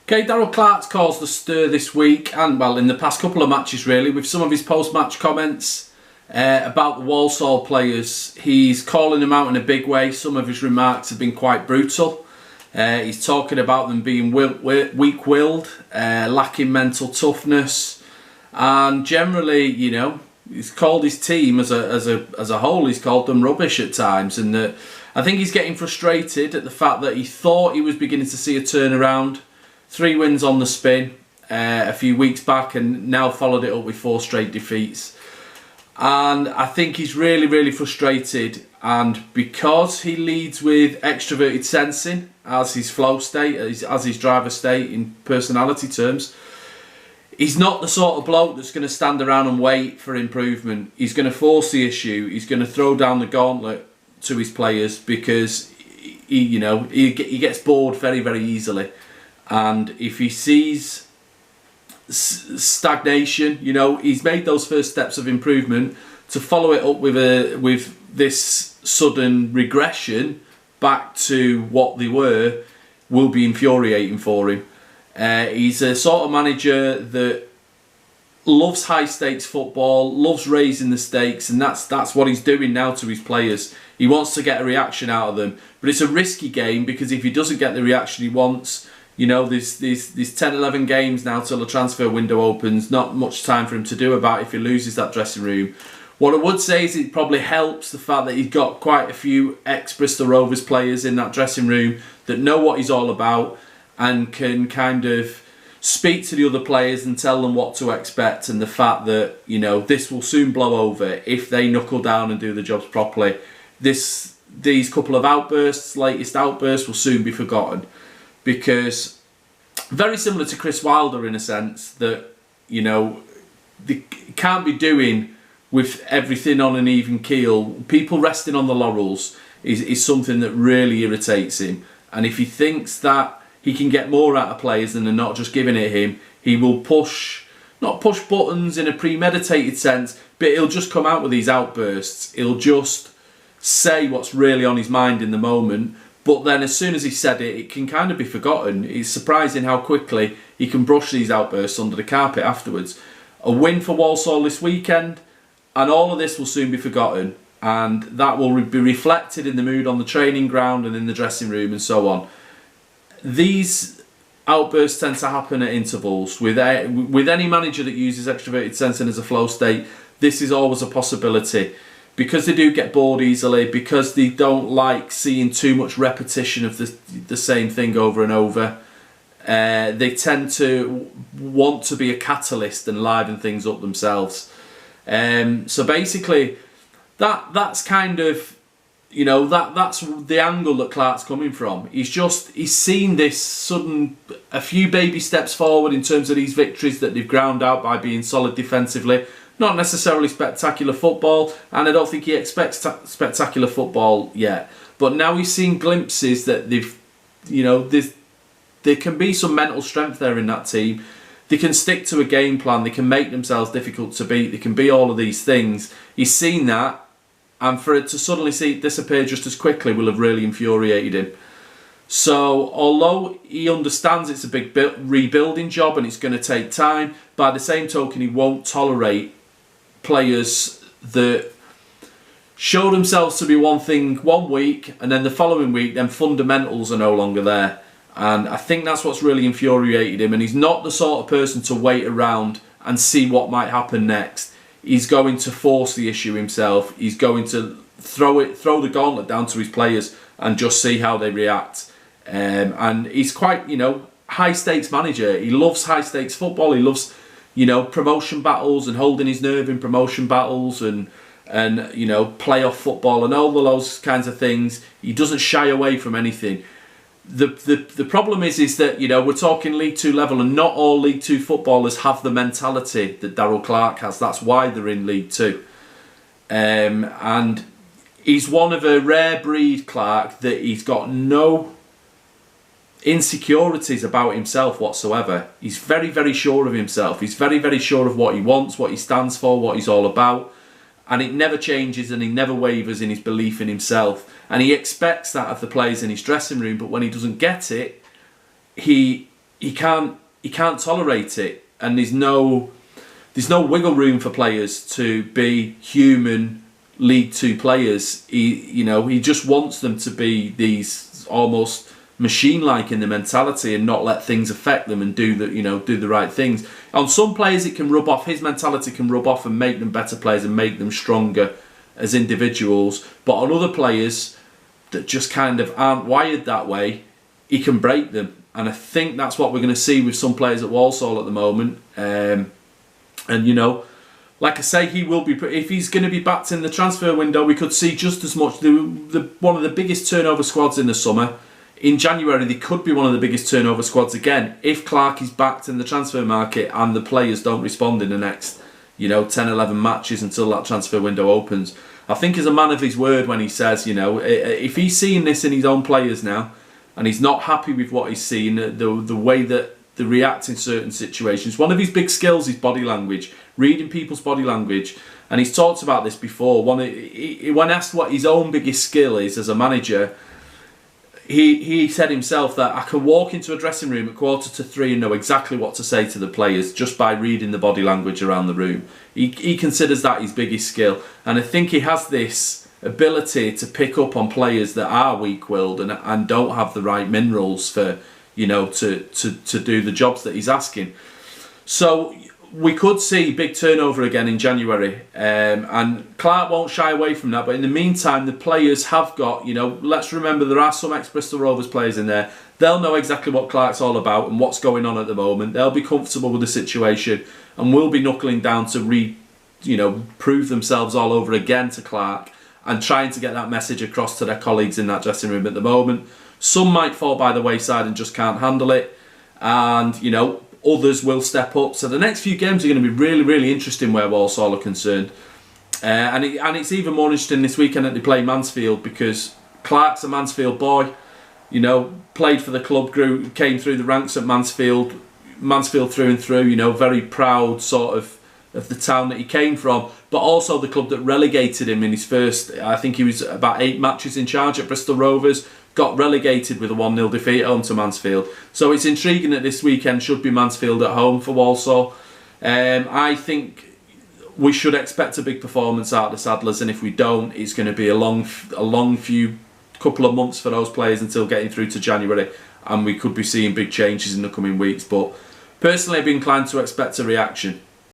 Okay, Darrell Clarke's caused a stir this week, and well, in the past couple of matches really, with some of his post-match comments about the Walsall players. He's calling them out in a big way. Some of his remarks have been quite brutal. He's talking about them being weak-willed, lacking mental toughness, and generally, you know, he's called his team as a whole. He's called them rubbish at times, and I think he's getting frustrated at the fact that he thought he was beginning to see a turnaround. 3 wins on the spin a few weeks back, and now followed it up with 4 straight defeats. And I think he's really frustrated, and because he leads with extroverted sensing as his flow state, as his driver state in personality terms, he's not the sort of bloke that's going to stand around and wait for improvement. He's going to force the issue. He's going to throw down the gauntlet to his players because he gets bored very easily. And if he sees stagnation, he's made those first steps of improvement. To follow it up with this sudden regression back to what they were will be infuriating for him. He's a sort of manager that loves high stakes football, loves raising the stakes, and that's what he's doing now to his players. He wants to get a reaction out of them, but it's a risky game because if he doesn't get the reaction he wants, there's 10, 11 games now till the transfer window opens. Not much time for him to do about it if he loses that dressing room. What I would say is it probably helps the fact that he's got quite a few ex-Bristol Rovers players in that dressing room that know what he's all about and can kind of speak to the other players and tell them what to expect, and the fact that, this will soon blow over if they knuckle down and do the jobs properly. These couple of latest outbursts will soon be forgotten. Because very similar to Chris Wilder in a sense that, they can't be doing with everything on an even keel. People resting on the laurels is something that really irritates him. And if he thinks that he can get more out of players than they're not just giving it him, he will not push buttons in a premeditated sense, but he'll just come out with these outbursts. He'll just say what's really on his mind in the moment. But then as soon as he said it, it can kind of be forgotten. It's surprising how quickly he can brush these outbursts under the carpet afterwards. A win for Walsall this weekend, and all of this will soon be forgotten. And that will be reflected in the mood on the training ground and in the dressing room and so on. These outbursts tend to happen at intervals. With any manager that uses extroverted sensing as a flow state, this is always a possibility. Because they do get bored easily, because they don't like seeing too much repetition of the same thing over and over, they tend to want to be a catalyst and liven things up themselves. So basically, that's kind of, that's the angle that Clarke's coming from. He's seen this sudden, a few baby steps forward in terms of these victories that they've ground out by being solid defensively. Not necessarily spectacular football, and I don't think he expects spectacular football yet. But now he's seen glimpses that there can be some mental strength there in that team. They can stick to a game plan. They can make themselves difficult to beat. They can be all of these things. He's seen that, and for it to suddenly see it disappear just as quickly will have really infuriated him. So, although he understands it's a big rebuilding job and it's going to take time, by the same token, he won't tolerate players that show themselves to be one thing one week and then the following week then fundamentals are no longer there. And I think that's what's really infuriated him, and he's not the sort of person to wait around and see what might happen next. He's going to force the issue himself. He's going to throw the gauntlet down to his players and just see how they react. And he's quite, high stakes manager. He loves high stakes football. He loves promotion battles and holding his nerve in promotion battles and playoff football and all of those kinds of things. He doesn't shy away from anything. The problem is that we're talking League 2 level, and not all League 2 footballers have the mentality that Darrell Clarke has. That's why they're in League 2. And he's one of a rare breed, Clarke, that he's got no insecurities about himself whatsoever. He's very sure of himself. He's very sure of what he wants, what he stands for, what he's all about, and it never changes, and he never wavers in his belief in himself, and he expects that of the players in his dressing room. But when he doesn't get it, he he can't tolerate it, and there's no wiggle room for players to be human League Two players. He just wants them to be these almost machine-like in the mentality and not let things affect them and do the right things. On some players it can rub off, his mentality can rub off and make them better players and make them stronger as individuals, but on other players that just kind of aren't wired that way, he can break them. And I think that's what we're going to see with some players at Walsall at the moment. And like I say, he will be. If he's going to be backed in the transfer window, we could see just as much. One of the biggest turnover squads in the summer. In January, they could be one of the biggest turnover squads again if Clarke is backed in the transfer market and the players don't respond in the next 10, 11 matches until that transfer window opens. I think he's a man of his word when he says, if he's seeing this in his own players now and he's not happy with what he's seeing, the way that they react in certain situations. One of his big skills is body language, reading people's body language. And he's talked about this before. When asked what his own biggest skill is as a manager, he said himself that I can walk into a dressing room at 2:45 and know exactly what to say to the players just by reading the body language around the room. He considers that his biggest skill, and I think he has this ability to pick up on players that are weak-willed and don't have the right minerals for to do the jobs that he's asking. So we could see big turnover again in January, and Clarke won't shy away from that. But in the meantime, the players have got, let's remember there are some ex-Bristol Rovers players in there. They'll know exactly what Clarke's all about and what's going on at the moment. They'll be comfortable with the situation and will be knuckling down to prove themselves all over again to Clarke and trying to get that message across to their colleagues in that dressing room at the moment. Some might fall by the wayside and just can't handle it, and others will step up. So the next few games are going to be really, really interesting where Walsall are concerned. And it's even more interesting this weekend that they play Mansfield, because Clarke's a Mansfield boy. Played for the club, came through the ranks at Mansfield through and through. Very proud sort of the town that he came from, but also the club that relegated him in his first, I think he was about 8 matches in charge at Bristol Rovers. Got relegated with a 1-0 defeat at home to Mansfield. So it's intriguing that this weekend should be Mansfield at home for Walsall. I think we should expect a big performance out of the Saddlers, and if we don't, it's going to be a long few couple of months for those players until getting through to January, and we could be seeing big changes in the coming weeks. But personally, I'd be inclined to expect a reaction.